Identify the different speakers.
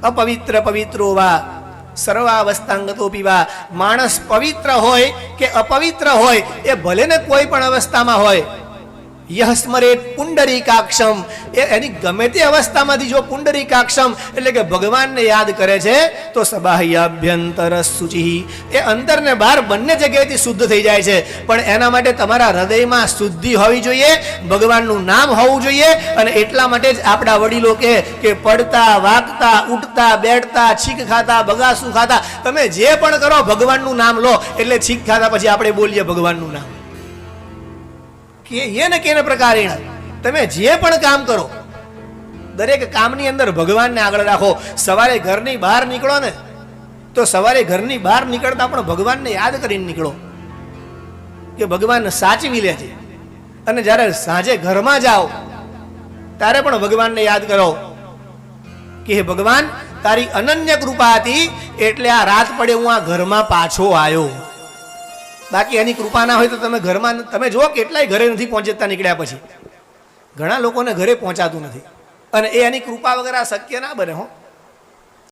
Speaker 1: अपवित्र पवित्रो वा सर्वावस्थांगतो पीवा। माणस पवित्र होय के अपवित्र होय ए भले ने कोई पण अवस्था में होय, यह स्मरेत पुंडरीकाक्षम एनी गमे ते अवस्थामांथी जो पुंडरीकाक्षम એટલે કે ભગવાનને યાદ કરે છે તો સબાહ્યાભ્યંતર શુચિ એ અંદર ને બહાર બંને જગ્યાએથી શુદ્ધ થઈ જાય છે। પણ એના માટે તમારા હૃદયમાં શુદ્ધિ હોવી જોઈએ, ભગવાનનું નામ હોવું જોઈએ। અને એટલા માટે જ આપણા વડીલો કહે કે પડતા વાગતા ઉઠતા બેઠતા છીક ખાતા બગાસું ખાતા તમે જે પણ કરો ભગવાનનું નામ લો। એટલે છીક ખાતા પછી આપણે બોલીએ ભગવાનનું નામ ये न केने प्रकारेण तमे जे पण काम करो दरेक कामनी अंदर भगवान ने आगळ राखो। सवारे घरनी बहार निकळो ने तो सवारे घरनी बहार निकळता पण भगवान ने याद करीने निकळो के भगवान साचवी लेजे। अने ज्यारे साँजे घरमां जाओ त्यारे पण भगवान ने याद करो कि हे भगवान तारी अनन्य कृपा हती एटले आ रात पड़े हूँ आ घरमां पाछो आयो। बाकी एनी कृपा ना होय तो तमे घरमां तमे जो केटलाय घरे नथी पहोंचता निकळ्या पछी घणा लोकोने घरे पहोंचातुं नथी अने एनी कृपा वगैरह शक्य ना बने हो।